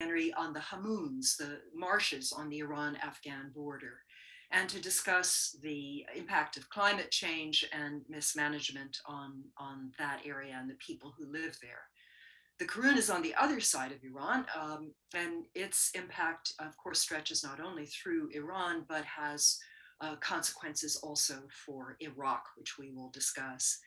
on the Hamoons, the marshes on the Iran-Afghan border, and to discuss the impact of climate change and mismanagement on that area and the people who live there. The Karun is on the other side of Iran, and its impact, of course, stretches not only through Iran, but has consequences also for Iraq, which we will discuss.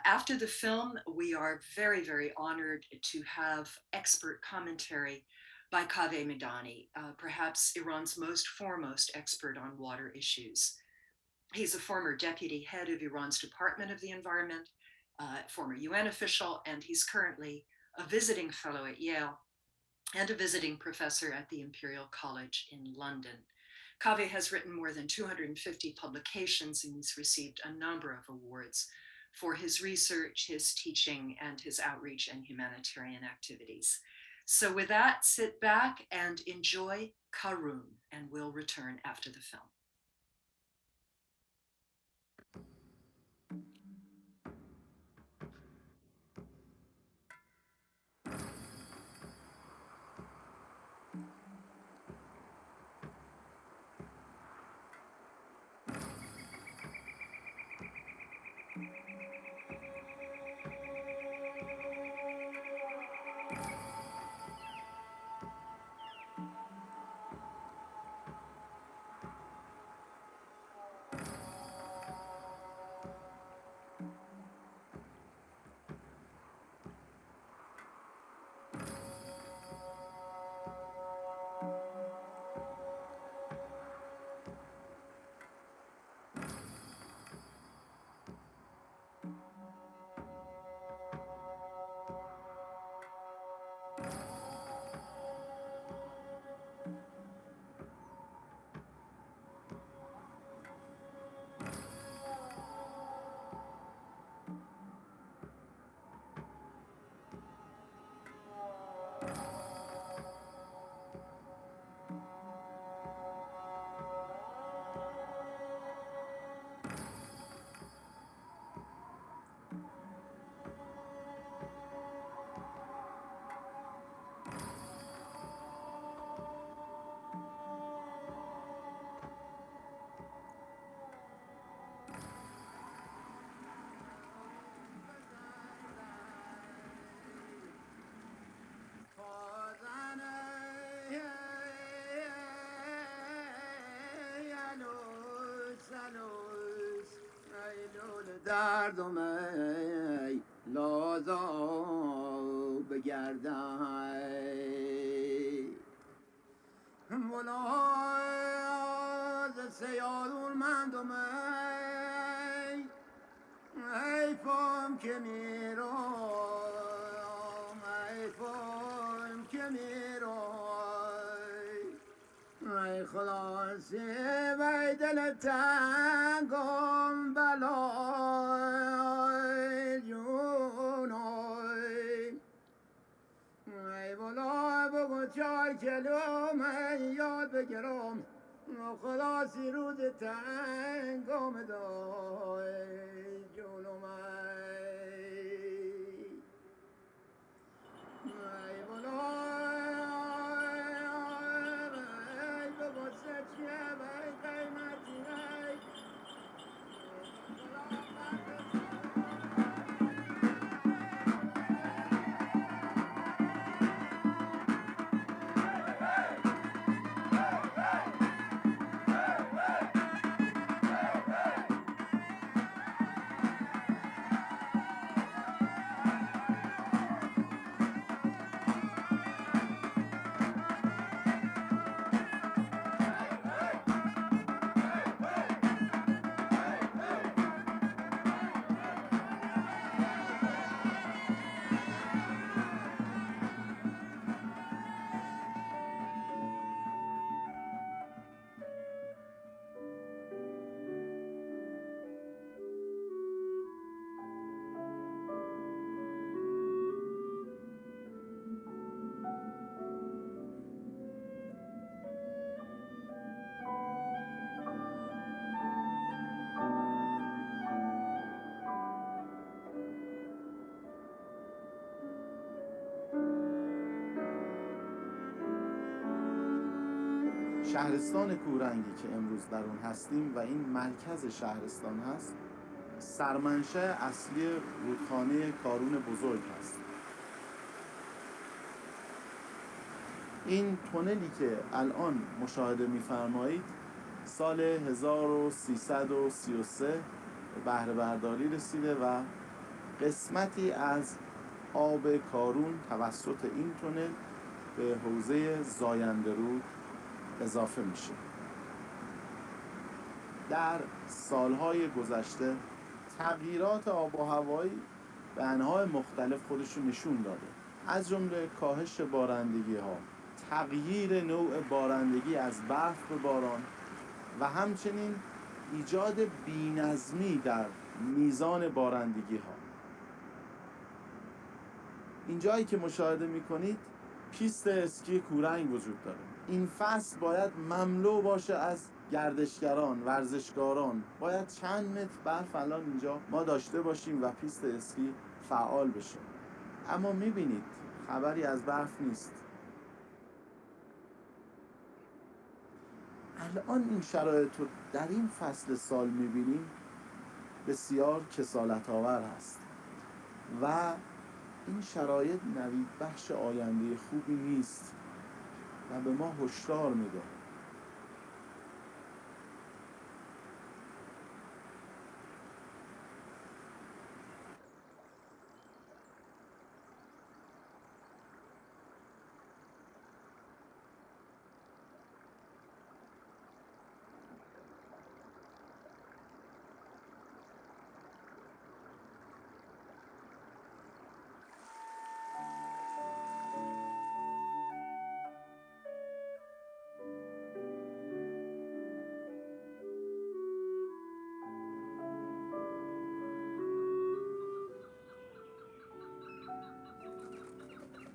After the film, we are very, very honored to have expert commentary by Kaveh Medani, perhaps Iran's most foremost expert on water issues. He's a former deputy head of Iran's Department of the Environment, former UN official, and he's currently a visiting fellow at Yale and a visiting professor at the Imperial College in London. Kaveh has written more than 250 publications, and he's received a number of awards for his research, his teaching, and his outreach and humanitarian activities. So with that, sit back and enjoy Karun, and we'll return after the film. دردم ای لازا بگردم ولاز سیارون مندم ای فام که میرم ای فام که میرم ای خلاصی وی دل تنگم بلای جونای ای بلا بگو 4 کیلو من یاد بگیرم خلاصی روز تنگم دای جونم ای بلا شهرستان کورنگی که امروز در اون هستیم و این مرکز شهرستان هست، سرمنشأ اصلی رودخانه کارون بزرگ هست. این تونلی که الان مشاهده می‌فرمایید سال 1333 به بهره برداری رسیده و قسمتی از آب کارون توسط این تونل به حوزه زاینده رود اضافه میشه. در سالهای گذشته تغییرات آب و هوایی به انواع مختلف خودشون نشون داده، از جمله کاهش بارندگی ها، تغییر نوع بارندگی از برف به باران و همچنین ایجاد بی‌نظمی در میزان بارندگی ها. این جایی که مشاهده میکنید پیست اسکی کورنگ وجود داره. این فصل باید مملو باشه از گردشگران، ورزشکاران. باید چند متر برف الان اینجا ما داشته باشیم و پیست اسکی فعال بشه. اما میبینید خبری از برف نیست. الان این شرایط رو در این فصل سال میبینیم بسیار کسالت آور هست و این شرایط نوید بخش آینده خوبی نیست و به ما هشدار میده.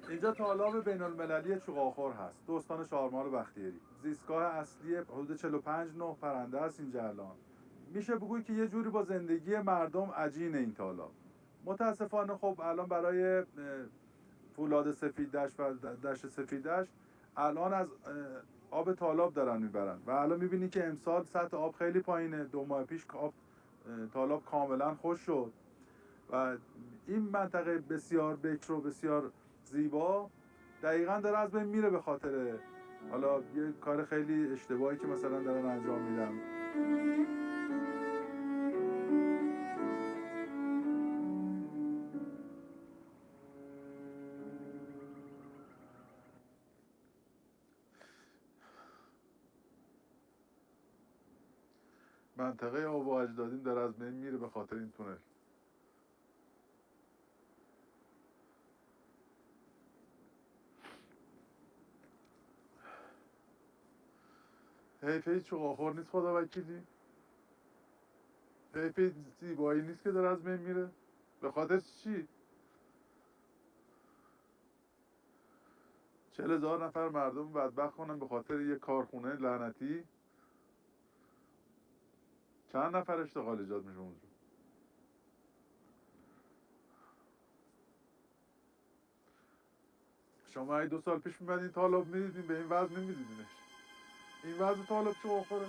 اینجا تالاب بین المللی چوغاخور هست، تو استان شارمار بختیاری. زیستگاه اصلی حدود 45 نوع پرنده است اینجا الان. میشه بگویی که یه جوری با زندگی مردم عجین این تالاب. متاسفانه خب الان برای فولاد سفیددشت و دشت سفیددشت الان از آب تالاب دارن میبرن و الان میبینی که امسال سطح آب خیلی پایینه. 2 ماه پیش آب تالاب کاملا خشک شد و این منطقه بسیار بکر و بسیار زیبا دقیقاً داره از بین میره به خاطر حالا یه کار خیلی اشتباهی که مثلا دارن انجام میدن. منطقه آب و اجدادیم داره از بین میره به خاطر این تونل. حیفه چوغاخور نیست خدا وکیلی، حیفه زیبایی نیست که داره از بین میره. به خاطر چی؟ 40,000 نفر مردم بدبخت کنن به خاطر یه کارخونه لعنتی. چند نفر اشتغال ایجاد میشه اونجا؟ شما ای 2 سال پیش میمدین تالاب میدیدین به این وضع نمیدیدینش. این وضع تالاب چوغاخوره.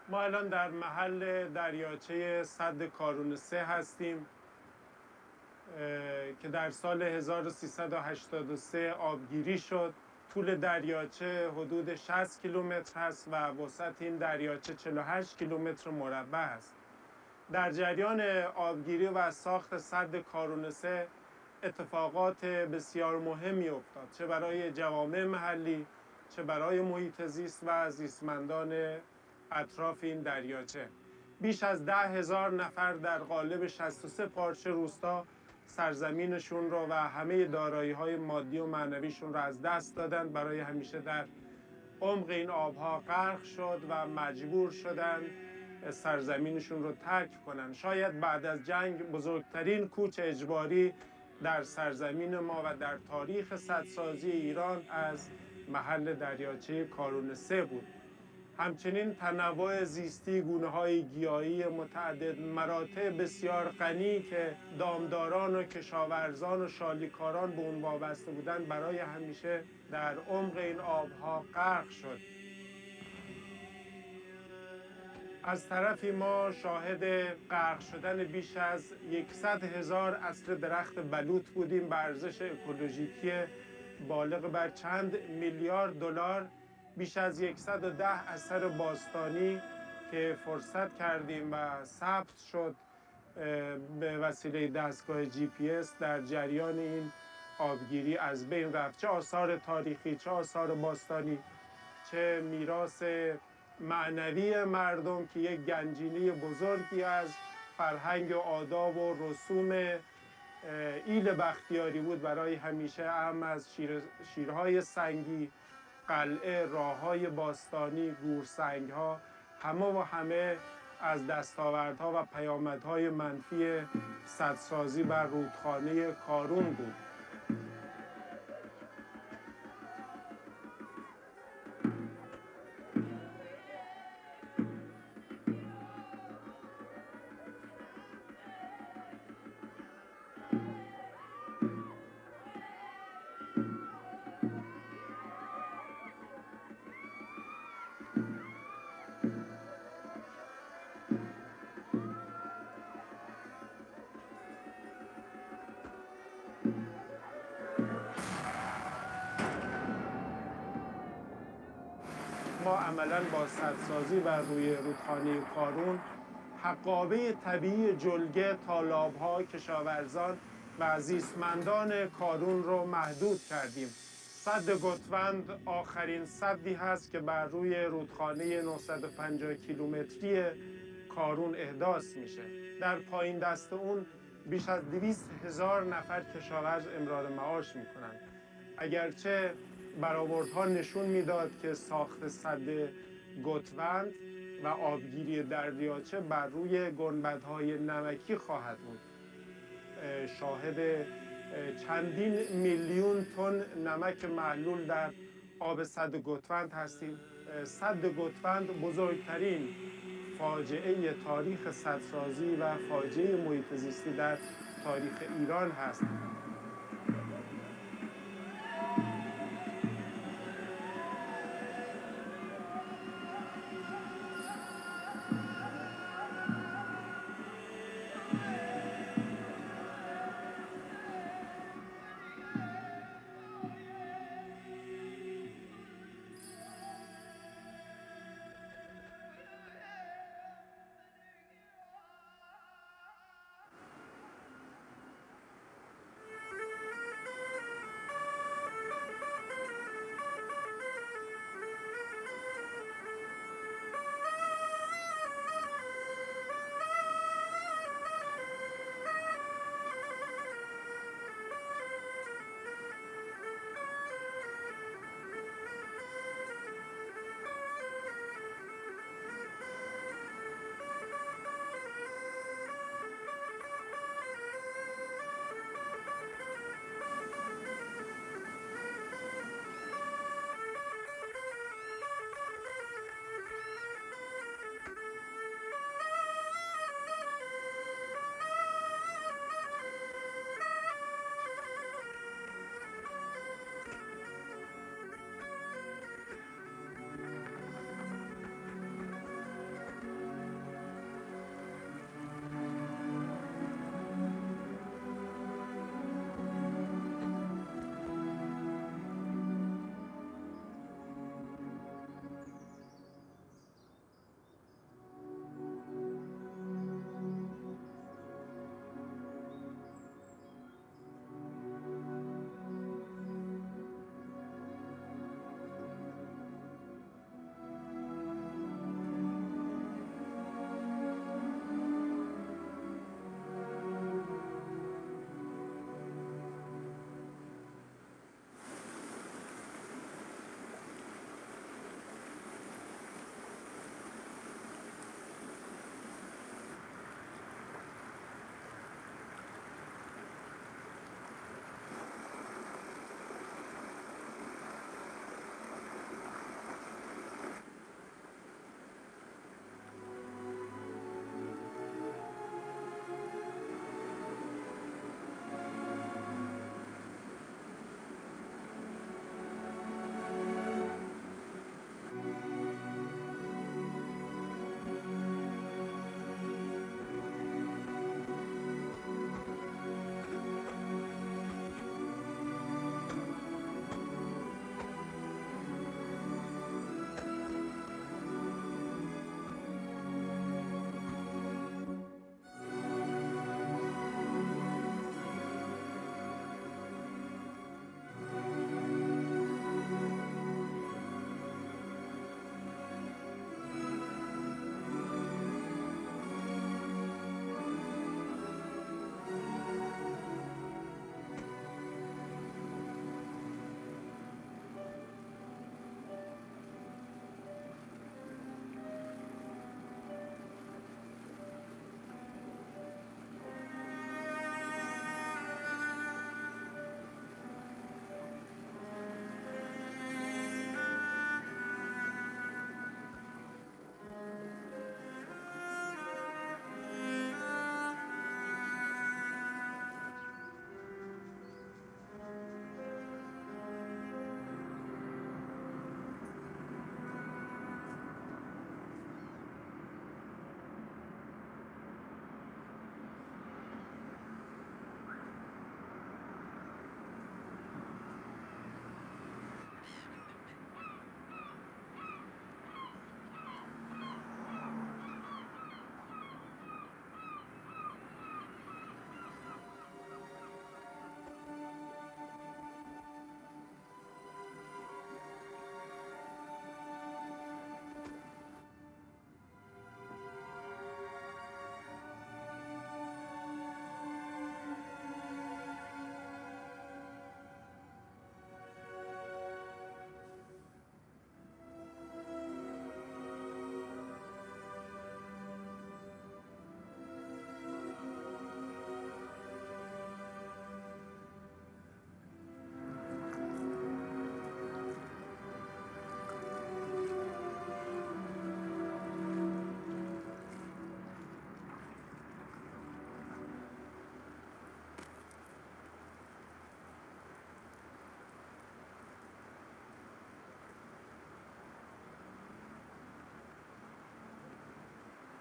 ما الان در محل دریاچه سد کارون 3 هستیم که در سال 1383 آبگیری شد. طول دریاچه حدود 60 کیلومتر هست و وسعت این دریاچه 48 کیلومتر مربع است. در جریان آبگیری و ساخت سد کارون 3 اتفاقات بسیار مهمی افتاد، چه برای جوامع محلی، چه برای محیط زیست و زیستمندان اطراف این دریاچه. بیش از 10,000 نفر در قالب 63 پارچه روستا سرزمینشون رو و همه دارایی‌های مادی و معنویشون رو از دست دادن، برای همیشه در عمق این آبها غرق شد و مجبور شدن سرزمینشون رو ترک کنن. شاید بعد از جنگ بزرگترین کوچ اجباری در سرزمین ما و در تاریخ سدسازی ایران از محل دریاچه کارون 3 بود. همچنین تنوع زیستی، گونه‌های گیاهی متعدد، مراتع بسیار غنی که دامداران و کشاورزان و شالیکاران به اون وابسته بودند، برای همیشه در عمق این آبها غرق شد. از طرفی ما شاهد غرق شدن بیش از 100,000 اصل درخت بلوط بودیم به ارزش اکولوژیکی بالغ بر چند میلیارد دلار. بیش از 110 اثر باستانی که فرصت کردیم و ثبت شد به وسیله دستگاه GPS در جریان این آبگیری از بین رفت. چه آثار تاریخی، چه آثار باستانی، چه میراث معنوی مردم که یک گنجینه بزرگی از فرهنگ و آداب و رسوم ایل بختیاری بود، برای همیشه، اهم از شیرهای سنگی، قلعه، راههای باستانی، گورسنگها، همه از دستاوردها و پیامدهای منفی سدسازی بر رودخانه کارون بود. ما عملاً با سدسازی بر روی رودخانه کارون حقابه طبیعی جلگه، تالاب‌ها، کشاورزان و زیستمندان کارون رو محدود کردیم. سد گتوند آخرین سدی هست که بر روی رودخانه 950 کیلومتری کارون احداث میشه. در پایین دست اون بیش از 200,000 نفر کشاورز امرار معاش میکنن. اگرچه برآوردها نشون میداد که ساخت سد گتوند و آبگیری دریاچه بر روی گنبدهای نمکی خواهد بود. شاهد چندین میلیون تن نمک محلول در آب سد گتوند هستیم. سد گتوند بزرگترین فاجعه تاریخ سدسازی و فاجعه محیط زیستی در تاریخ ایران هست.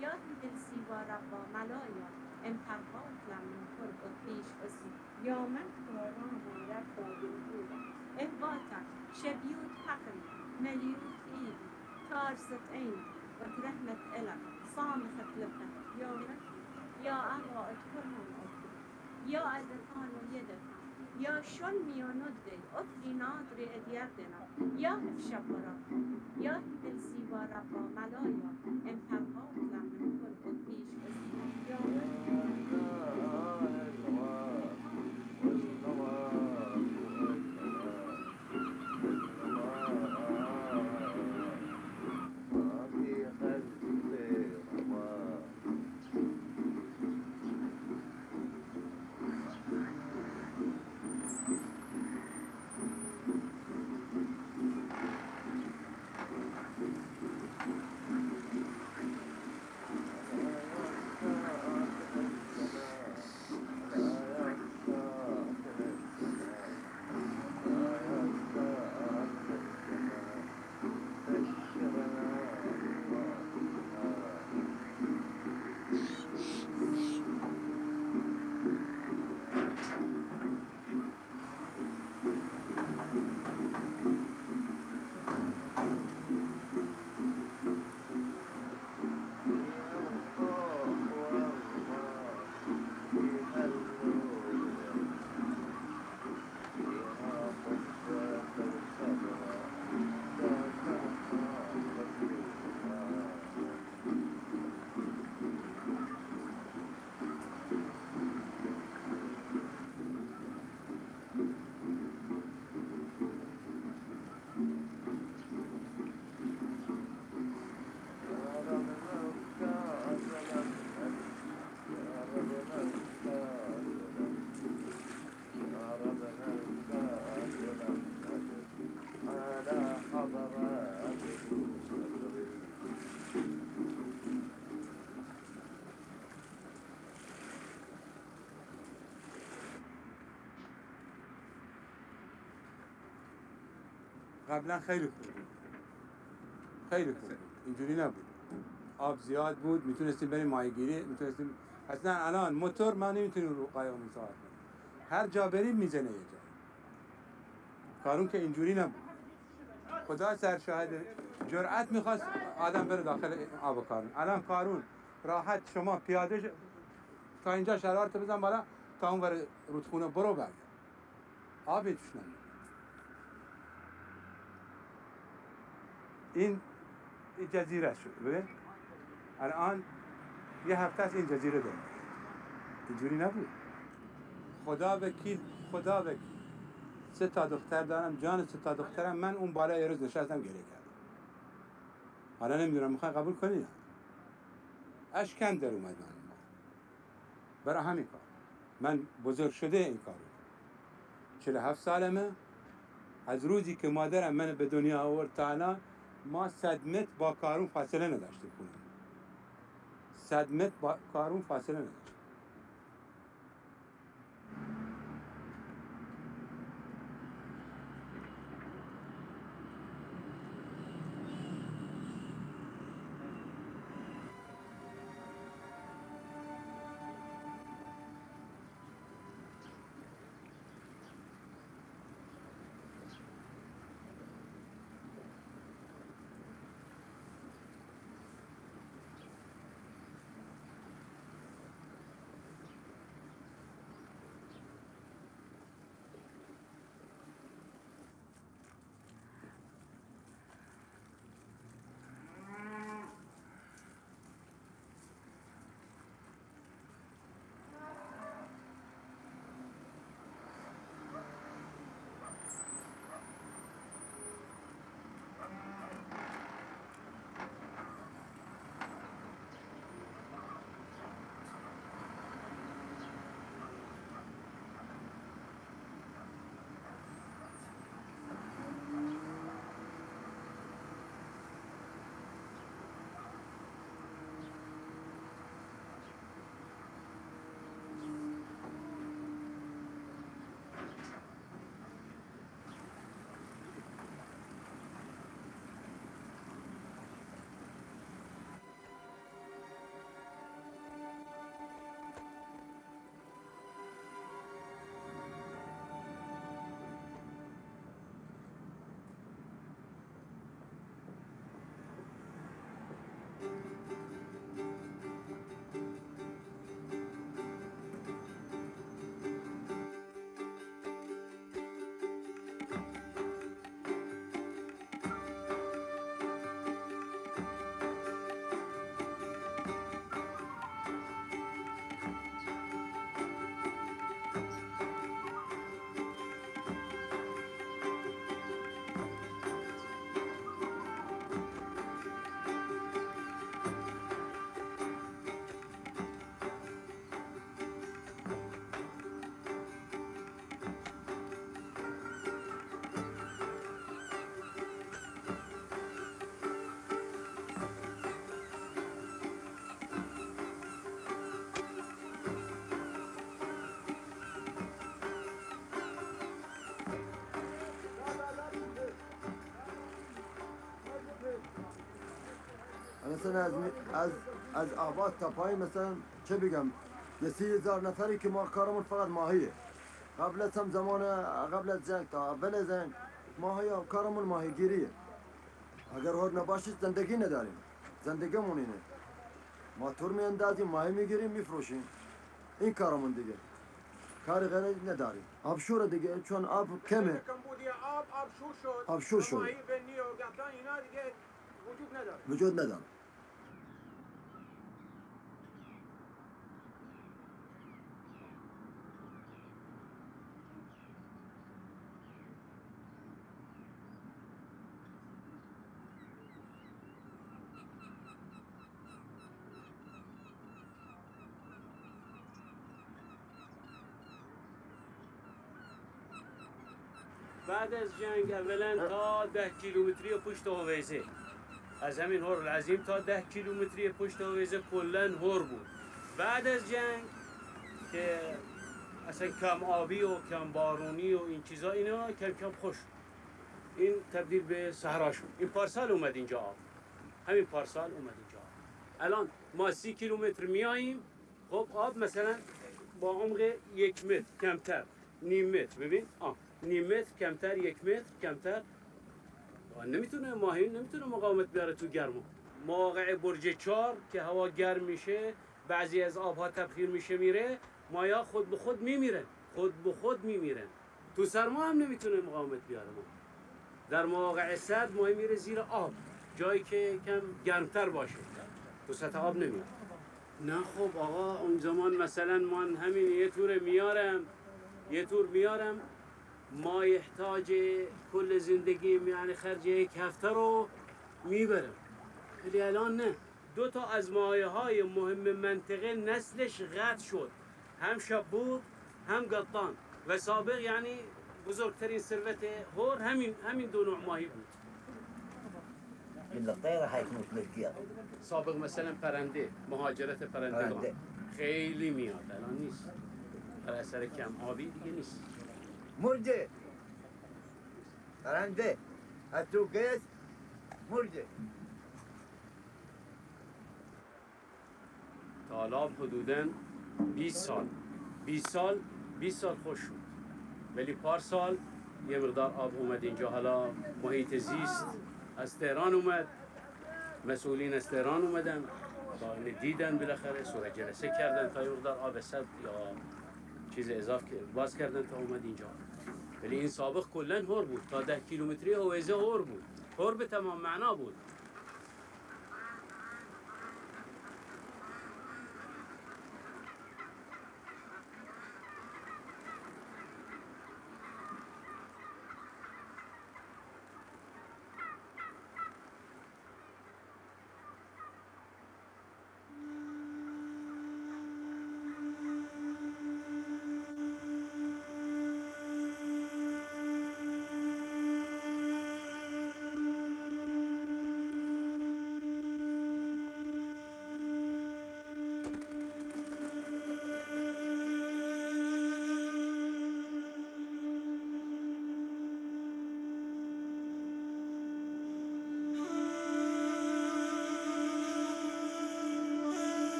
یا دلسیوا ربا ملایا امپرهات لمن تربط پیش بسی یا من کاران ربا بلبولا اهواتك شبيوت حقل مليوت ايدي تارست عيني وترهمت إلك صامخة لبنك يا من يا أغا ادخلهم أفري يا أدتان يدك يا شلمي وندي أفري نادري إديادنا يا هفشبرا يا دلسيوا ربا ملايا امپرهات لمن تربط پیش بسی یا من قبلا خیلی خوب بود. خیلی خوب بود. اینجوری نبود. آب زیاد بود، میتونستیم بریم ماهیگیری، میتونستیم اصلا الان موتور ما نمیتونیم رو قایق مسافرت کنیم. هر جا بریم میزنه یه جا. کارون که اینجوری نبود. خدا سرشاهد جرأت میخواست آدم بره داخل آب کارون. الان کارون راحت شما پیاده تا اینجا شرارت بزن بالا تا اون بر رودخونه برو برگرد. آبی توش نمیاد. این جزیره شد ببین الان یه هفته از این جزیره داریم اینجوری نبود خدا وکیل 3 تا دختر دارم جان 3 تا دخترم من اون بالا یه روز نشستم گریه کردم حالا نمیدونم میخوای قبول کنی اشکم در اومد من برای همین کار من بزرگ شده این کارو 47 سالمه از روزی که مادرم من به دنیا آورد تا الان ما 100 متر با کارون فاصله نداشتیم خونه 100 متر با کارون فاصله نداشتیم مثلا از آباد تا پایین مثلا چه بگم یه 30,000 نفری که ما کارمون فقط ماهیه. قبل از هم زمان قبل از جنگ تا اول جنگ ماهی کارمون ماهیگیریه. اگر هر نباشید زندگی نداریم. زندگیمون اینه. ما تور میاندازیم ماهی میگیریم میفروشیم. این کارمون دیگه. کار غیری نداریم. آب شور دیگه چون آب کمه. آب شور شد. ماهی بنی و گردن اینا دیگه وجود نداره. بعد از جنگ اولا تا 10 کیلومتری پشت هویزه از همین هور العظیم تا 10 کیلومتری پشت هویزه کلا هور بود. بعد از جنگ که اصلا کم آبی و کم بارونی و این چیزا اینا کم کم خوش این تبدیل به صحرا شد. این پارسال اومد اینجا آب. همین پارسال اومد اینجا آب. الان ما 30 کیلومتر میاییم خب آب مثلا با عمق 1 متر کمتر نیم متر ببین نیم متر کمتر 1 متر کمتر نمیتونه ماهی نمیتونه مقاومت بیاره تو گرما. مواقع برج 4 که هوا گرم میشه بعضی از آبها تبخیر میشه میره مایا خود به خود میمیرن تو سرما هم نمیتونه مقاومت بیاره. ما در مواقع سرد ماهی میره زیر آب جایی که کم گرمتر باشه تو سطح آب نمیاد. نه خب آقا اون زمان مثلا من همین یه تور میارم ما احتاج کل زندگی یعنی خرج 1 هفته رو میبرم. ولی الان نه. 2 تا از مایه‌های مهم منطقه نسلش قطع شد. هم شبور هم قطان و سابق یعنی بزرگترین ثروت هور همین 2 نوع ماهی بود. الطيرة حيكون ملكية. سابق مثلا پرنده مهاجرت پرنده خیلی میاد الان نیست. بر اثر کم آبی دیگه نیست. مرده پرنده اتوقیت مرده. تالاب حدوداً 20 سال خوش شد. ولی پارسال یه مقدار آب اومد اینجا. حالا محیط زیست از تهران اومد، مسئولین از تهران اومدن دیدن بالاخره صورت جلسه کردن تا یه مقدار آب سبز یا چیز اضافه باز کردن تا اومد اینجا. ولی این سابق کلا هور بود تا 10 کیلومتری هویزه هور بود. هور به تمام معنا بود.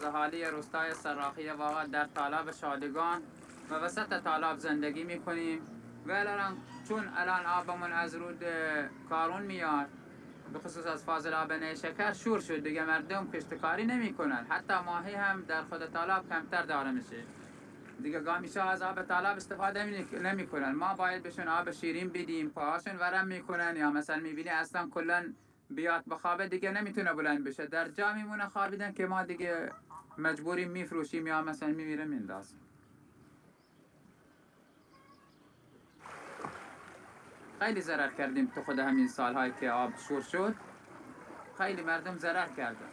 از اهالی روستای سراخی واقع در تالاب شادگان و وسط تالاب زندگی میکنیم و الان چون الان آبمون از رود کارون میاد، به خصوص از فاضل آب نیشکر شور شد دیگه، مردم کشتکاری نمی کنن، حتی ماهی هم در خود تالاب کمتر داره میشه دیگه. گامیشا از آب تالاب استفاده نمی کنن، ما باید بهشون آب شیرین بدیم، پاهاشون ورم میکنن، یا مثلا میبینی اصلا کلا بیاد بخوابه دیگه نمیتونه بلند بشه، در جا میمونه خوابیدن که ما دیگه مجبوریم میفروشیم یا مثلا میمیره میندازیم. خیلی ضرر کردیم تو خود همین سالهایی که آب شور شد، خیلی مردم ضرر کردن،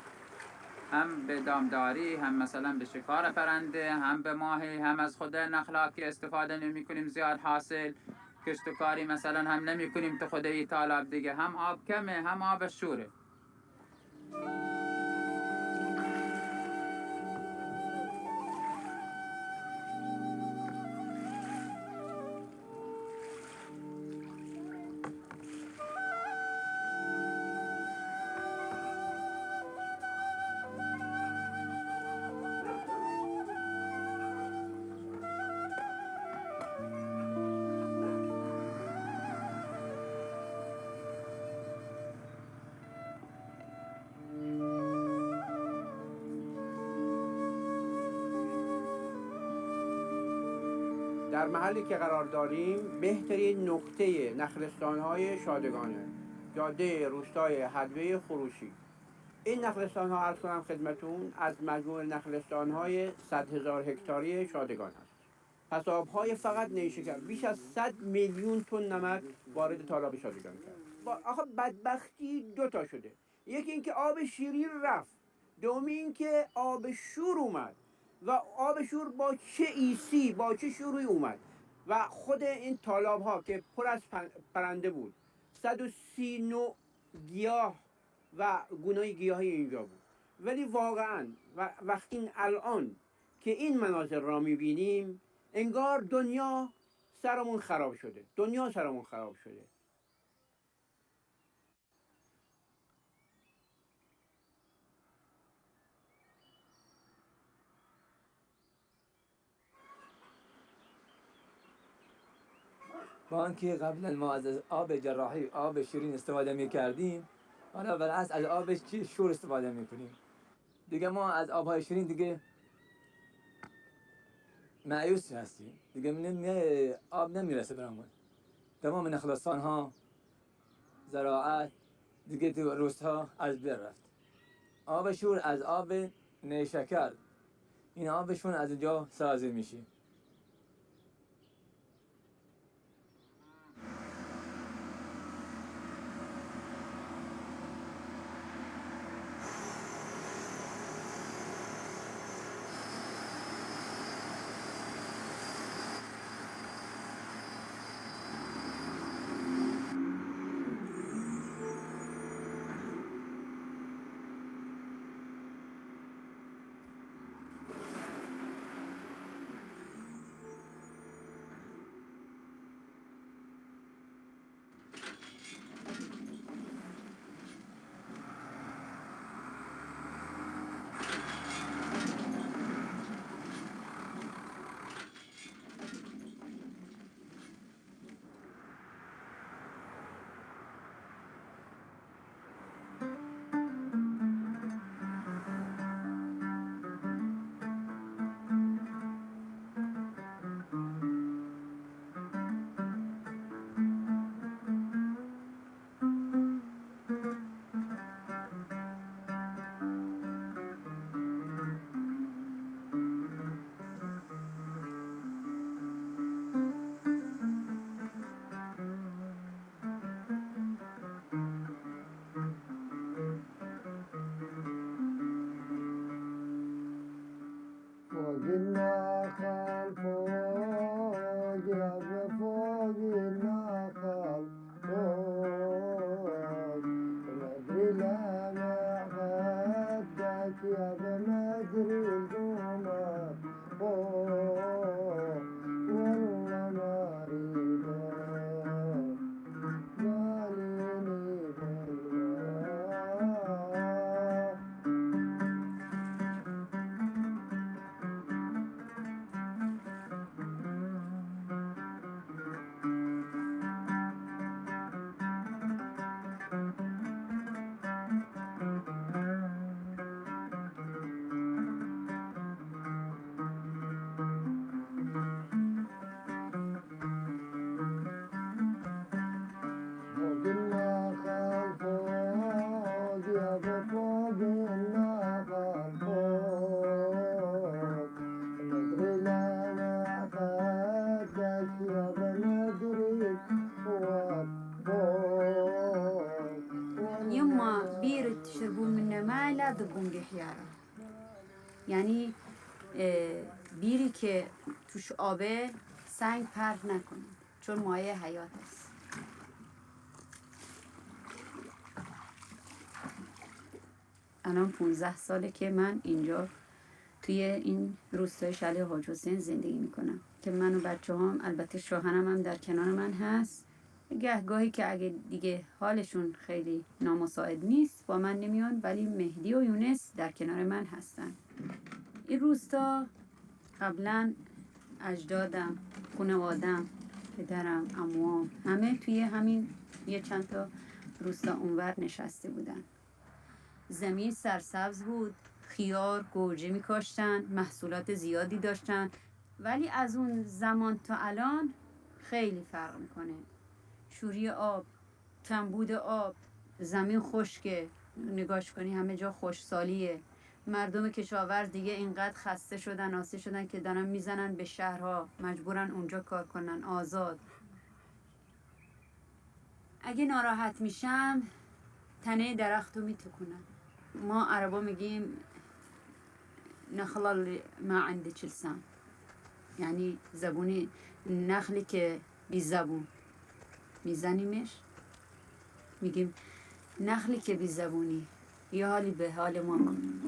هم به دامداری، هم مثلا به شکار پرنده، هم به ماهی، هم از خود نخلا که استفاده نمی کنیم زیاد حاصل، کشتکاری مثلا هم نمی کنیم تو خود ای تالاب دیگه، هم آب کمه هم آب شوره. در محلی که قرار داریم بهترین نقطه نخلستان‌های شادگانه، جاده روستای حدوه خروشی. این نخلستان‌ها عرض کنم خدمتون از مجموع نخلستان‌های 100,000 هکتاری شادگان است. پس آب‌های فقط نیشکر بیش از 100 میلیون تن نمک وارد تالاب شادگان کرد. آخه بدبختی دوتا شده، یکی اینکه آب شیرین رفت، دومی اینکه آب شور اومد و آب شور با چه ایسی با چه شوری اومد و خود این تالاب ها که پر از پرنده بود، 130 نوع گیاه و گونه‌های گیاهی اینجا بود. ولی واقعا وقتی الان که این مناظر را میبینیم انگار دنیا سرمون خراب شده، دنیا سرمون خراب شده. با آنکه قبلا ما از آب جراحی آب شیرین استفاده می‌کردیم، حالا بالعکس از آب شور استفاده می‌کنیم. دیگه ما از آب‌های شیرین دیگه مایوس هستیم، دیگه آب نمیرسه برامون. تمام نخلستان‌ها، زراعت دیگه تو روستاها از بین رفت. آب شور از آب نیشکر، این آبشون از اینجا سازی میشه. بونگه خیارا یعنی بیری که توش آبه سنگ پرت نکنید چون مایه حیات است. الان 15 ساله که من اینجا توی این روستای شهر حاج حسین زندگی میکنم که من و بچه هم البته شوهرم هم در کنار من هست. گهگاهی که اگه دیگه حالشون خیلی نامساعد نیست با من نمیان، ولی مهدی و یونس در کنار من هستن. این روستا قبلا اجدادم، خانوادم، پدرم، عموام همه توی همین یه چند تا روستا اونور نشسته بودن. زمین سرسبز بود، خیار، گوجه می‌کاشتن، محصولات زیادی داشتن، ولی از اون زمان تا الان خیلی فرق میکنه. شوری آب، کمبود آب، زمین خشکه، نگاش کنی همه جا خشکسالیه. مردم کشاورز دیگه اینقدر خسته شدن، آسه شدن که دارن میزنن به شهرها، مجبورن اونجا کار کنن آزاد. اگه ناراحت میشم تنه درختو میتکونم. ما عربا میگیم نخل ما عندك لسان، یعنی زبونی نخلی که بی زبون میزنیمش، میگیم نخلی که بی زبونی یه حالی به حال ما کن.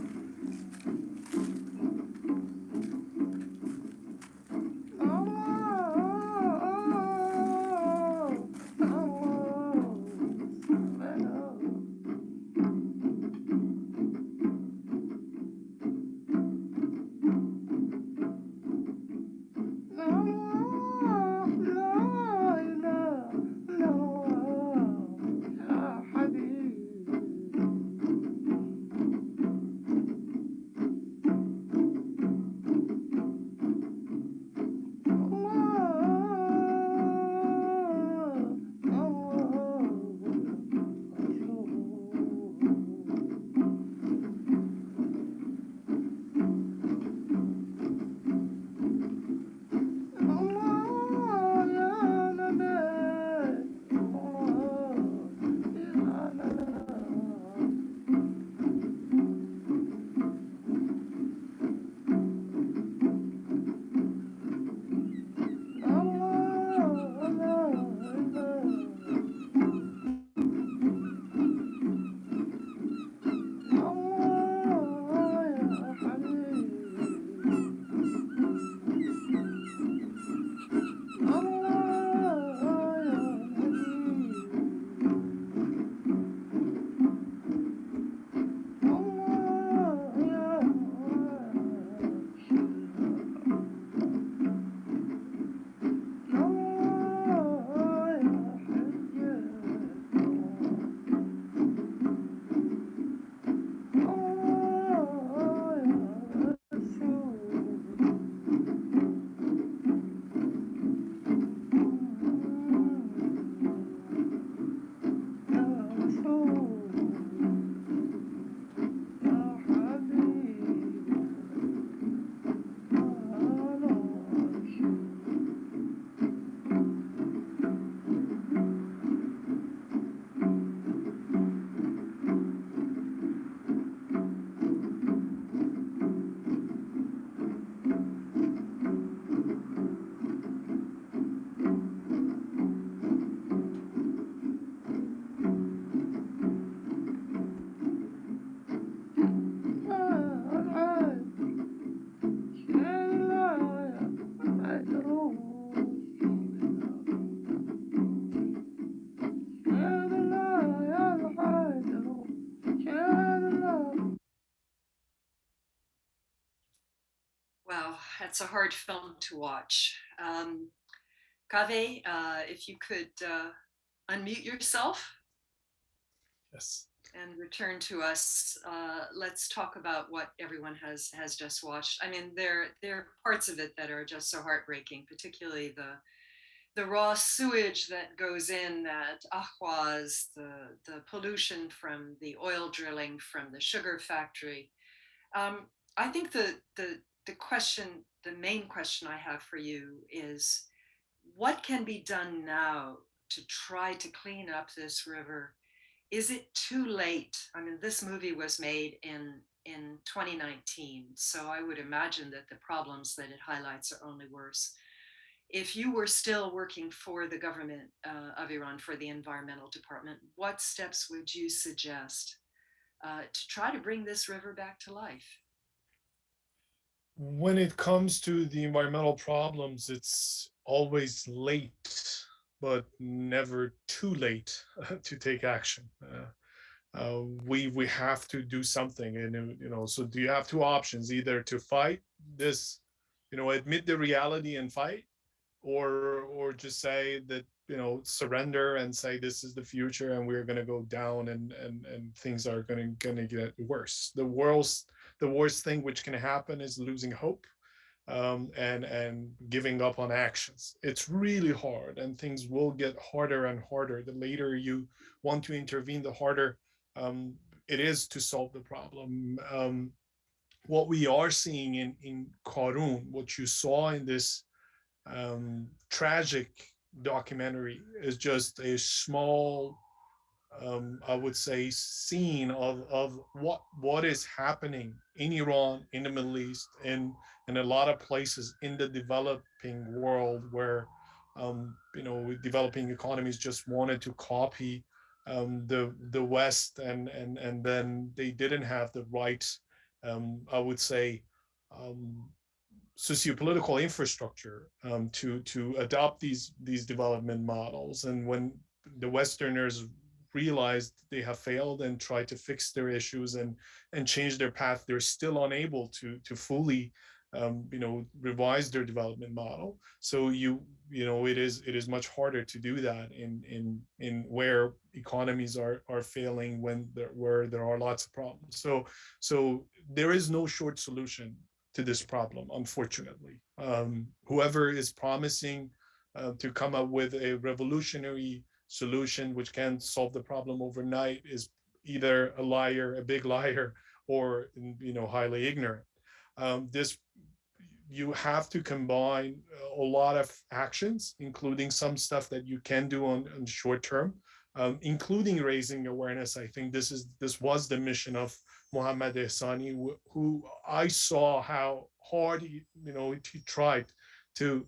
Wow, that's a hard film to watch. Kaveh, if you could unmute yourself. Yes. And return to us. Let's talk about what everyone has just watched. I mean, there are parts of it that are just so heartbreaking, particularly the raw sewage that goes in at Ahwaz, the pollution from the oil drilling from the sugar factory. I think the question, the main question I have for you is, what can be done now to try to clean up this river is it too late? I mean, this movie was made in 2019, so I would imagine that the problems that it highlights are only worse. If you were still working for the government of Iran, for the environmental department, what steps would you suggest to try to bring this river back to life? When it comes to the environmental problems, it's always late, but never too late to take action. We have to do something, and so do you have two options: either to fight this, admit the reality and fight, or just say that surrender and say this is the future and we're going to go down, and things are going to get worse. The worst thing which can happen is losing hope, and giving up on actions. It's really hard, and things will get harder and harder. The later you want to intervene, the harder it is to solve the problem. What we are seeing in Karun, what you saw in this tragic documentary, is just a small, I would say, scene of what is happening in Iran, in the Middle East, and in a lot of places in the developing world where developing economies just wanted to copy the West, and then they didn't have the right, I would say, sociopolitical infrastructure to adopt these development models. And when the Westerners realized they have failed and tried to fix their issues and change their path, they're still unable to fully revise their development model. So it is much harder to do that in where economies are failing, where there are lots of problems. So there is no short solution to this problem, unfortunately. Whoever is promising to come up with a revolutionary solution which can solve the problem overnight is either a liar, a big liar, or highly ignorant. You have to combine a lot of actions, including some stuff that you can do on short term, including raising awareness. I think this was the mission of Mohammad Ehsani, who I saw how hard he tried to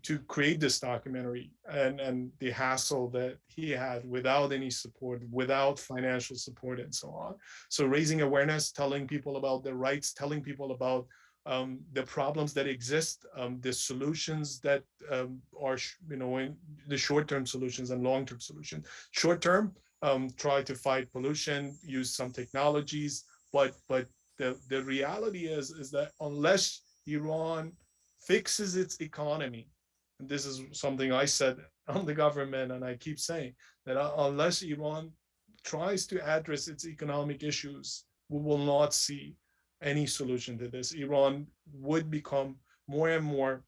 to create this documentary, and the hassle that he had without any support, without financial support, and so on. So raising awareness, telling people about their rights, telling people about the problems that exist, the solutions that are, in the short-term solutions and long-term solutions. Short-term, try to fight pollution, use some technologies, but the reality is that unless Iran fixes its economy, and this is something I said on the government, and I keep saying that unless Iran tries to address its economic issues, we will not see any solution to this. Iran would become more and more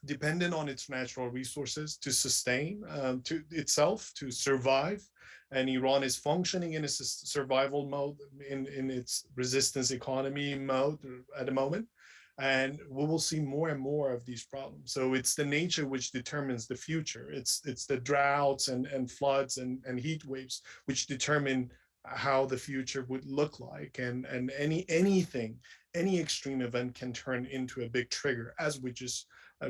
dependent on its natural resources to sustain to itself, to survive. And Iran is functioning in a survival mode, in its resistance economy mode at the moment. And we will see more and more of these problems. So it's the nature which determines the future. It's the droughts and floods and heat waves which determine how the future would look like. And any extreme event can turn into a big trigger, as we just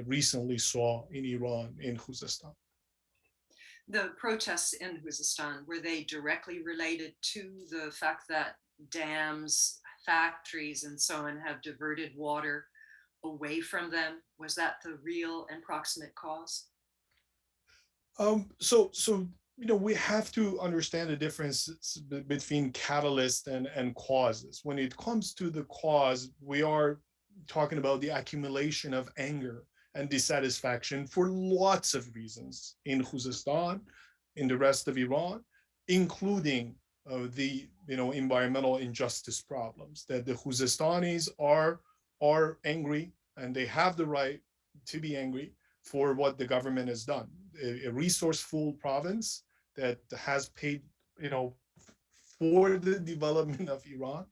recently saw in Iran, in Khuzestan. The protests in Khuzestan, were they directly related to the fact that dams, factories, and so on have diverted water away from them? Was that the real and proximate cause? So we have to understand the difference between catalyst and causes. When it comes to the cause, we are talking about the accumulation of anger and dissatisfaction for lots of reasons in Khuzestan, in the rest of Iran, including the environmental injustice problems. That the Khuzestanis are angry, and they have the right to be angry for what the government has done. A resourceful province that has paid for the development of Iran.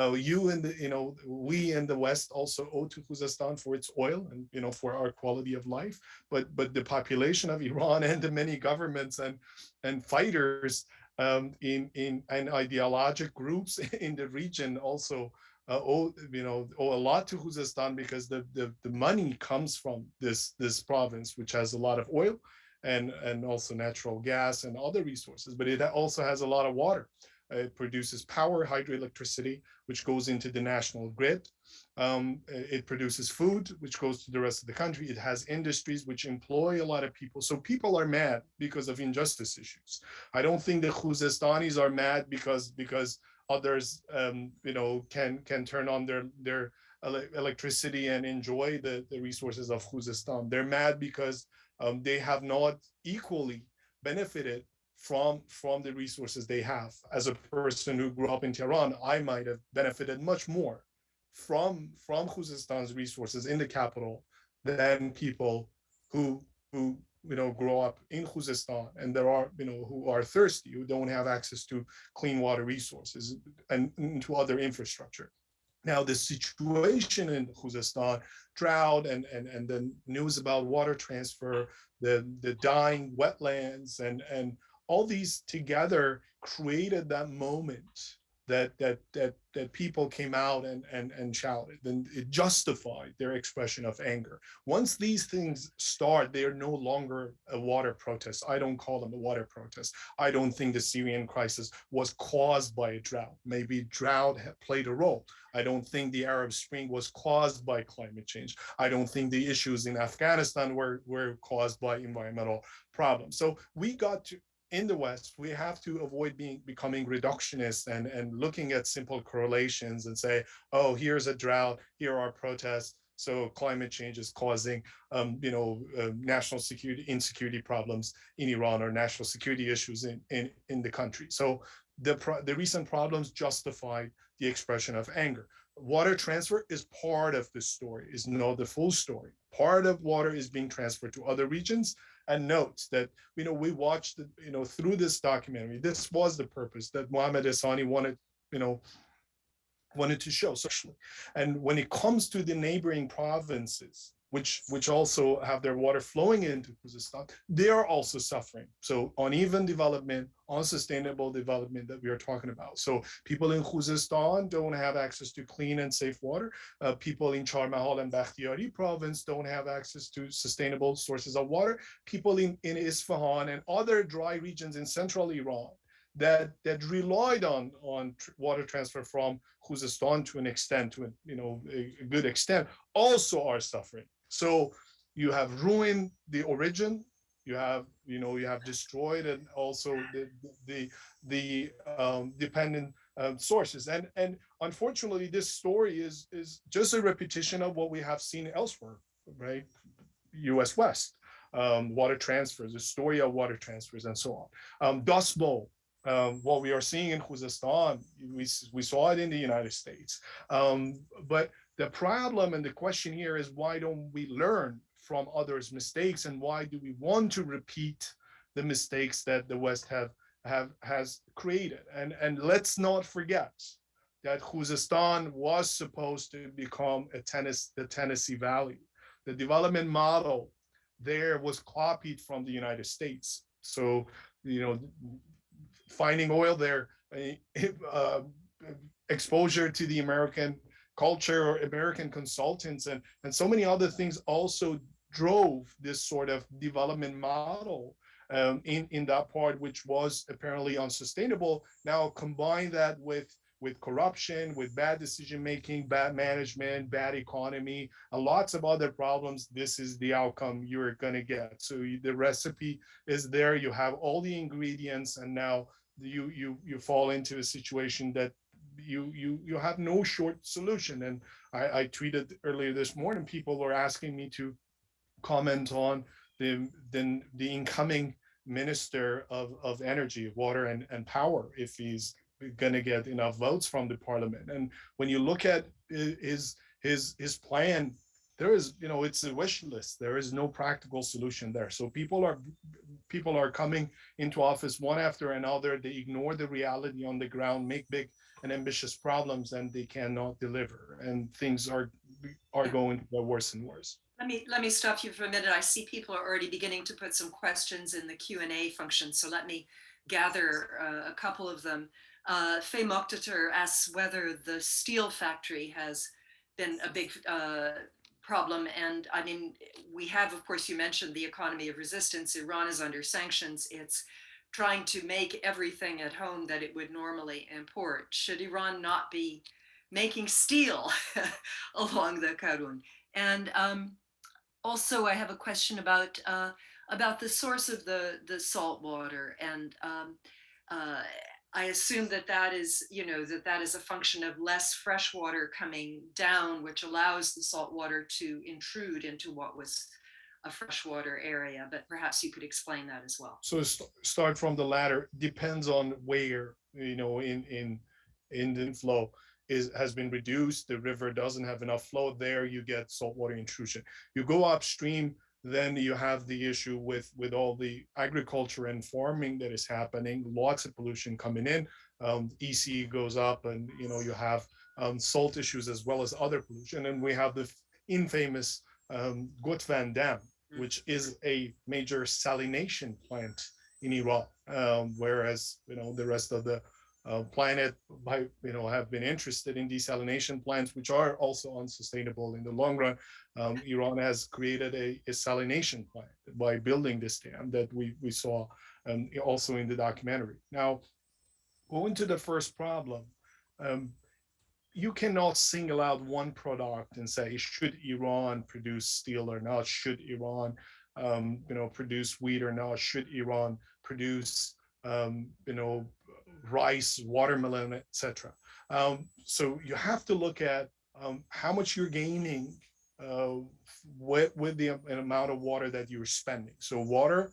We in the West also owe to Khuzestan for its oil and for our quality of life. But the population of Iran and the many governments and fighters and ideologic groups in the region also owe a lot to Khuzestan, because the money comes from this province, which has a lot of oil and also natural gas and other resources, but it also has a lot of water. It produces power, hydroelectricity, which goes into the national grid. It produces food, which goes to the rest of the country. It has industries which employ a lot of people. So people are mad because of injustice issues. I don't think the Khuzestanis are mad because others, can turn on their electricity and enjoy the resources of Khuzestan. They're mad because they have not equally benefited from the resources they have. As a person who grew up in Tehran, I might have benefited much more from Khuzestan's resources in the capital than people who grow up in Khuzestan, and there are who are thirsty, who don't have access to clean water resources and to other infrastructure. Now, the situation in Khuzestan, drought and the news about water transfer, the dying wetlands, and all these together created that moment that people came out and shouted, and it justified their expression of anger. Once these things start, they are no longer a water protest. I don't call them a water protest. I don't think the Syrian crisis was caused by a drought. Maybe drought played a role. I don't think the Arab Spring was caused by climate change. I don't think the issues in Afghanistan were caused by environmental problems. So we got to, in the West, we have to avoid becoming reductionist and looking at simple correlations and say, oh, here's a drought, here are protests, so climate change is causing, national security insecurity problems in Iran, or national security issues in the country. So the recent problems justified the expression of anger. Water transfer is part of the story, is not the full story. Part of water is being transferred to other regions. And notes that, we watched, through this documentary, this was the purpose that Mohammad Ehsani wanted to show socially. And when it comes to the neighboring provinces, which also have their water flowing into Khuzestan, they are also suffering. So uneven development, unsustainable development that we are talking about. So people in Khuzestan don't have access to clean and safe water. People in Charmahal and Bakhtiyari province don't have access to sustainable sources of water. People in Isfahan and other dry regions in central Iran that relied on water transfer from Khuzestan to an extent, to a good extent, also are suffering. So you have ruined the origin, you have destroyed, and also the dependent sources. And unfortunately, this story is just a repetition of what we have seen elsewhere, right? U.S. West, water transfers, the story of water transfers, and so on. Dust Bowl. What we are seeing in Khuzestan, we saw it in the United States. But the problem and the question here is, why don't we learn from others' mistakes, and why do we want to repeat the mistakes that the West has created? And let's not forget that Khuzestan was supposed to become the Tennessee Valley. The development model there was copied from the United States. So, finding oil there, exposure to the American culture or American consultants and so many other things also drove this sort of development model in that part, which was apparently unsustainable. Now combine that with corruption, with bad decision-making, bad management, bad economy, and lots of other problems, this is the outcome you're gonna get. So the recipe is there, you have all the ingredients, and now you fall into a situation that you have no short solution. And I tweeted earlier this morning, people were asking me to comment on the incoming minister of energy, water and power, if he's going to get enough votes from the parliament. And when you look at his plan, there is, it's a wish list. There is no practical solution there. So people are coming into office one after another. They ignore the reality on the ground, make big and ambitious problems, and they cannot deliver. And things are going to get worse and worse. Let me stop you for a minute. I see people are already beginning to put some questions in the Q&A function, so let me gather a couple of them. Faye Mokhtar asks whether the steel factory has been a big problem. And I mean, we have, of course, you mentioned the economy of resistance. Iran is under sanctions. It's trying to make everything at home that it would normally import. Should Iran not be making steel along the Karun? And also, I have a question about the source of the salt water, and I assume that is, that is a function of less fresh water coming down, which allows the salt water to intrude into what was a freshwater area. But perhaps you could explain that as well. So start from the latter. Depends on where, in the flow has been reduced. The river doesn't have enough flow there. You get saltwater intrusion. You go upstream, then you have the issue with all the agriculture and farming that is happening. Lots of pollution coming in. EC goes up, and you have salt issues as well as other pollution. And we have the infamous Khuzestan Dam, which is a major salination plant in Iran, whereas the rest of the planet have been interested in desalination plants, which are also unsustainable in the long run. Iran has created a salination plant by building this dam that we saw also in the documentary. Now, going to the first problem, you cannot single out one product and say, should Iran produce steel or not? Should Iran produce wheat or not? Should Iran produce rice, watermelon, etc. So you have to look at how much you're gaining with the amount of water that you're spending. So water,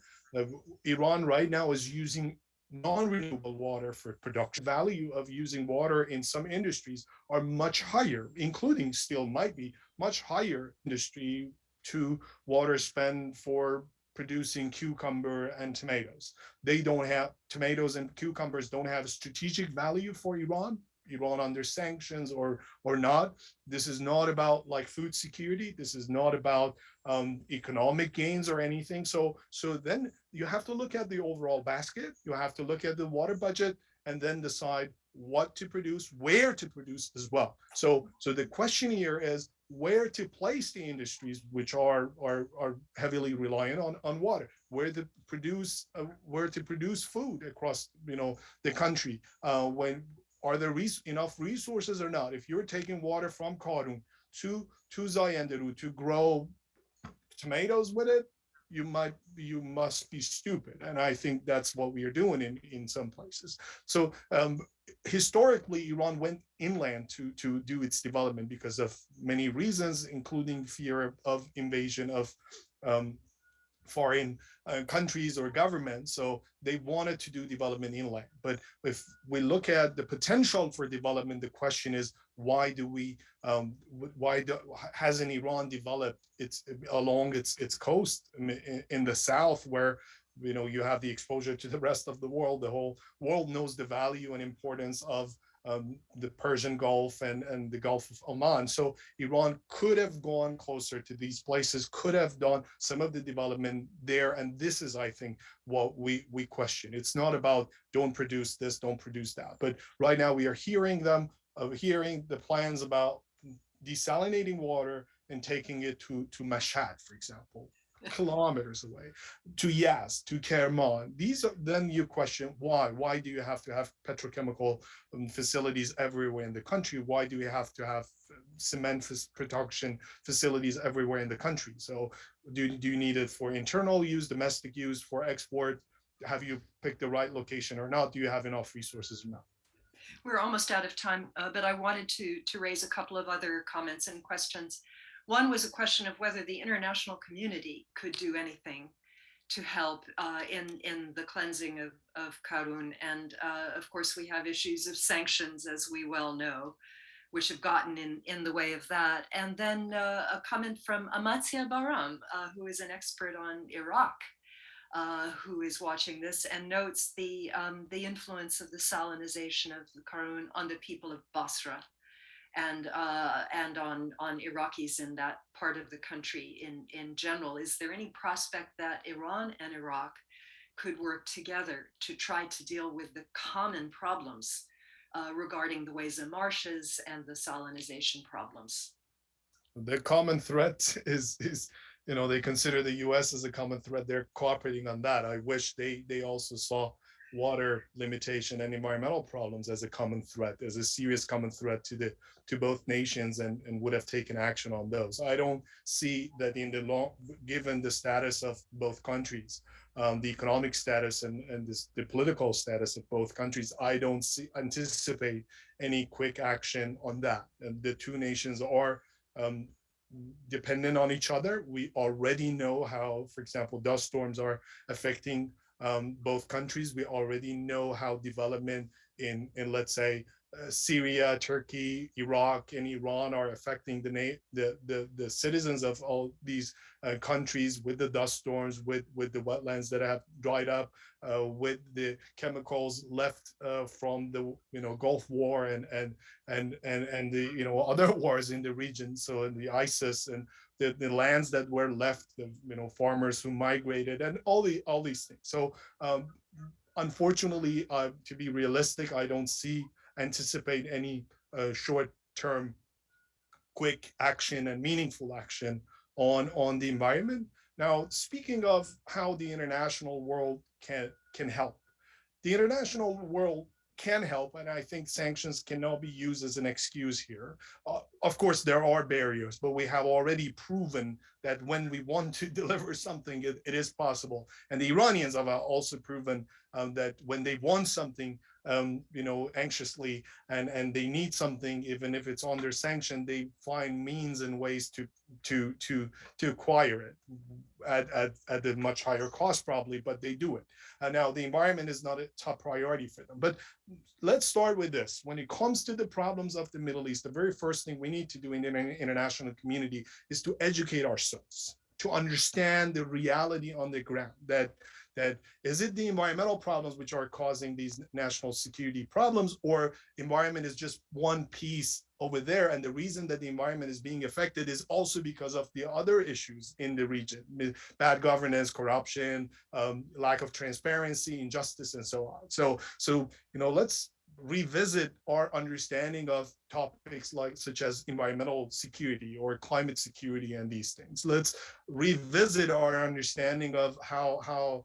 Iran right now is using non-renewable water for production. Value of using water in some industries are much higher, including steel might be much higher industry to water spend for producing cucumber and tomatoes. They don't have, tomatoes and cucumbers don't have strategic value for Iran under sanctions or not. This is not about like food security. This is not about economic gains or anything. So then you have to look at the overall basket. You have to look at the water budget and then decide what to produce, where to produce as well. So the question here is where to place the industries which are heavily reliant on water, where to produce food across the country. When are there enough resources or not? If you're taking water from Karun to Zayandaru to grow tomatoes with it, you must be stupid. And I think that's what we are doing in some places. So historically, Iran went inland to do its development because of many reasons, including fear of invasion of foreign countries or governments. So they wanted to do development inland. But if we look at the potential for development, the question is, hasn't Iran developed along its coast in the south, where you have the exposure to the rest of the world? The whole world knows the value and importance of the Persian Gulf and the Gulf of Oman. So Iran could have gone closer to these places, could have done some of the development there. And this is, I think, what we question. It's not about don't produce this, don't produce that. But right now we are hearing the plans about desalinating water and taking it to Mashhad, for example, kilometers away, to Yazd, to Kerman. Then you question why. Why do you have to have petrochemical facilities everywhere in the country? Why do you have to have cement production facilities everywhere in the country? So do you need it for internal use, domestic use, for export? Have you picked the right location or not? Do you have enough resources or not? We're almost out of time, but I wanted to raise a couple of other comments and questions. One was a question of whether the international community could do anything to help in the cleansing of Karun. And of course, we have issues of sanctions, as we well know, which have gotten in the way of that. And then a comment from Amatzia Baram, who is an expert on Iraq, who is watching this and notes the influence of the salinization of the Karun on the people of Basra. and on Iraqis in that part of the country in general. Is there any prospect that Iran and Iraq could work together to try to deal with the common problems regarding the ways and marshes and the salinization problems? The common threat is they consider the U.S. as a common threat. They're cooperating on that. I wish they also saw water limitation and environmental problems as a common threat, as a serious common threat to both nations, and would have taken action on those. I don't see that in the long, given the status of both countries, the economic status and the political status of both countries, I don't anticipate any quick action on that. And the two nations are dependent on each other. We already know how, for example, dust storms are affecting both countries. We already know how development in let's say Syria, Turkey, Iraq, and Iran are affecting the citizens of all these countries with the dust storms, with the wetlands that have dried up, with the chemicals left from the Gulf War and the other wars in the region. So in the ISIS and the lands that were left, the farmers who migrated, and all these things. So unfortunately, to be realistic, I don't anticipate any short-term quick action and meaningful action on the environment. Now, speaking of how the international world can help, the international world can help, and I think sanctions cannot be used as an excuse here. Of course, there are barriers, but we have already proven that when we want to deliver something, it is possible. And the Iranians have also proven that when they want something, anxiously, and they need something, even if it's under sanction, they find means and ways to acquire it at a much higher cost, probably, but they do it. Now, the environment is not a top priority for them. But let's start with this. When it comes to the problems of the Middle East, the very first thing we need to do in the international community is to educate ourselves, to understand the reality on the ground, that is it the environmental problems which are causing these national security problems, or environment is just one piece over there, and the reason that the environment is being affected is also because of the other issues in the region: bad governance, corruption, lack of transparency, injustice, and so on. So let's revisit our understanding of topics such as environmental security or climate security and these things. Let's revisit our understanding of how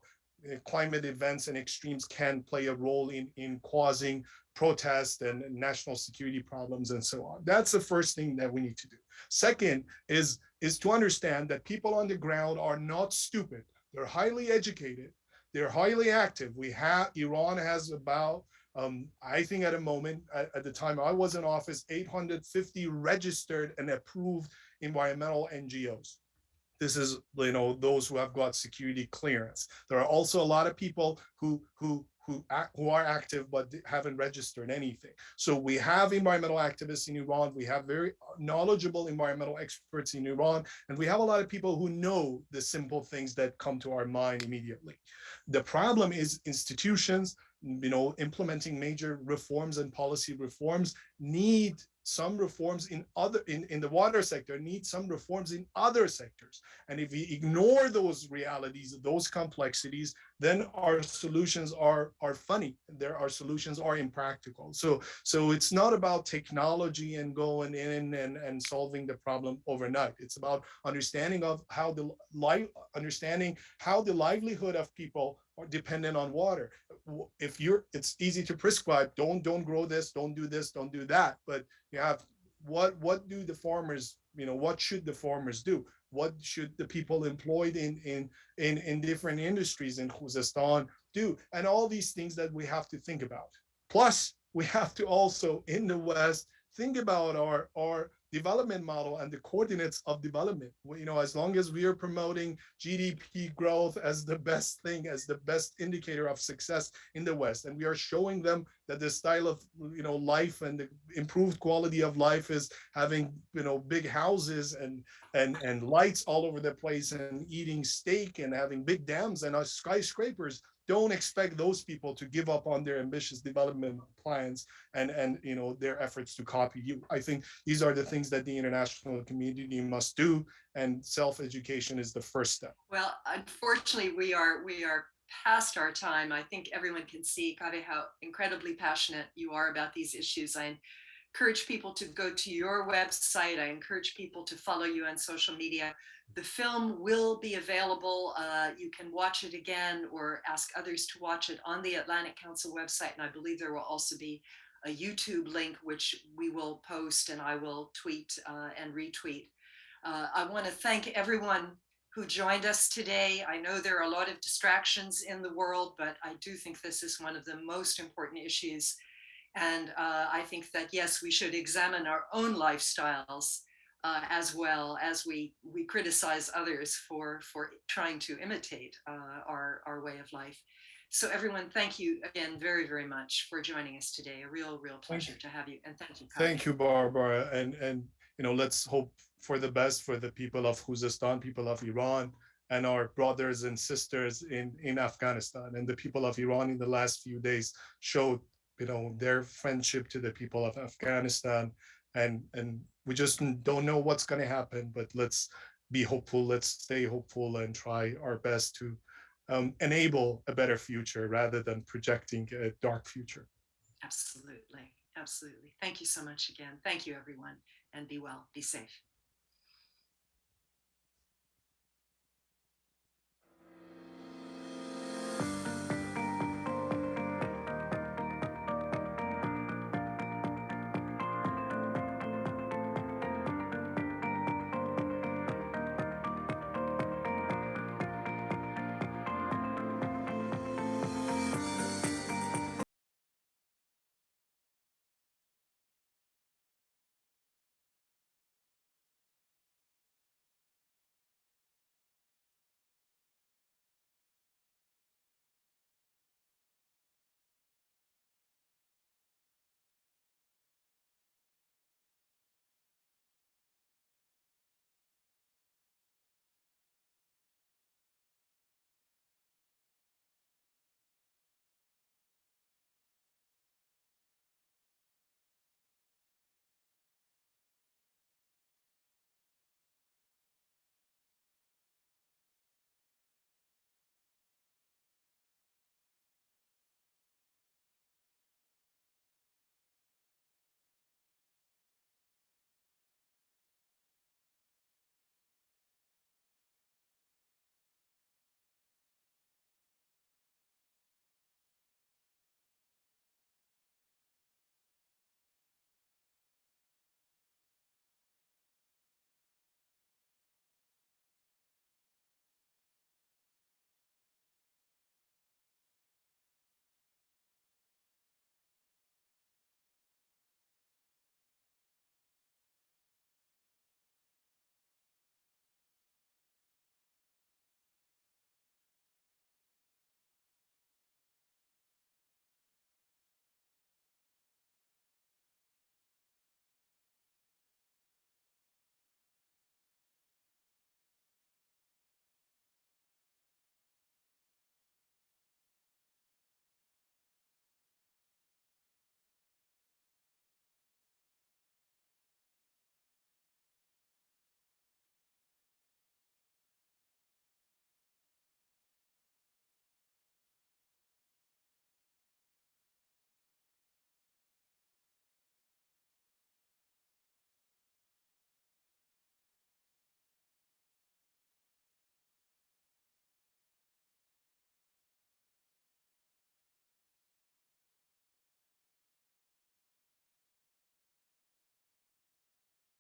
climate events and extremes can play a role in causing protest and national security problems and so on. That's the first thing that we need to do. Second is to understand that people on the ground are not stupid. They're highly educated. They're highly active. Iran has about, I think at the time I was in office, 850 registered and approved environmental NGOs. This is, those who have got security clearance. There are also a lot of people who are active but haven't registered anything. So we have environmental activists in Iran. We have very knowledgeable environmental experts in Iran, and we have a lot of people who know the simple things that come to our mind immediately. The problem is institutions, implementing major reforms and policy reforms need some reforms in the water sector, need some reforms in other sectors. And if we ignore those realities, those complexities, then our solutions are funny. Our solutions are impractical. So it's not about technology and going in and solving the problem overnight. It's about understanding how the livelihood of people are dependent on water. It's easy to prescribe, don't grow this, don't do this, don't do that. But you have, what do the farmers, what should the farmers do? What should the people employed in different industries in Khuzestan do? And all these things that we have to think about. Plus, we have to also, in the West, think about our development model and the coordinates of development. As long as we are promoting GDP growth as the best thing, as the best indicator of success in the West, and we are showing them that the style of life and the improved quality of life is having big houses and lights all over the place and eating steak and having big dams and skyscrapers, don't expect those people to give up on their ambitious development plans and you know, their efforts to copy you. I think these are the things that the international community must do, and self-education is the first step. Well, unfortunately, we are past our time. I think everyone can see, Kaveh, how incredibly passionate you are about these issues. I encourage people to go to your website. I encourage people to follow you on social media. The film will be available. You can watch it again or ask others to watch it on the Atlantic Council website. And I believe there will also be a YouTube link, which we will post and I will tweet and retweet. I want to thank everyone who joined us today. I know there are a lot of distractions in the world, but I do think this is one of the most important issues. And I think that, yes, we should examine our own lifestyles as well as we criticize others for trying to imitate our way of life. So everyone, thank you again very, very much for joining us today. A real pleasure to have you. And thank you, Kaveh. Thank you, Barbara. And you know, let's hope for the best for the people of Khuzestan, people of Iran, and our brothers and sisters in Afghanistan. And the people of Iran in the last few days showed, you know, their friendship to the people of Afghanistan. And we just don't know what's going to happen, but let's be hopeful. Let's stay hopeful and try our best to enable a better future rather than projecting a dark future. Absolutely. Absolutely. Thank you so much again. Thank you, everyone. And be well, be safe.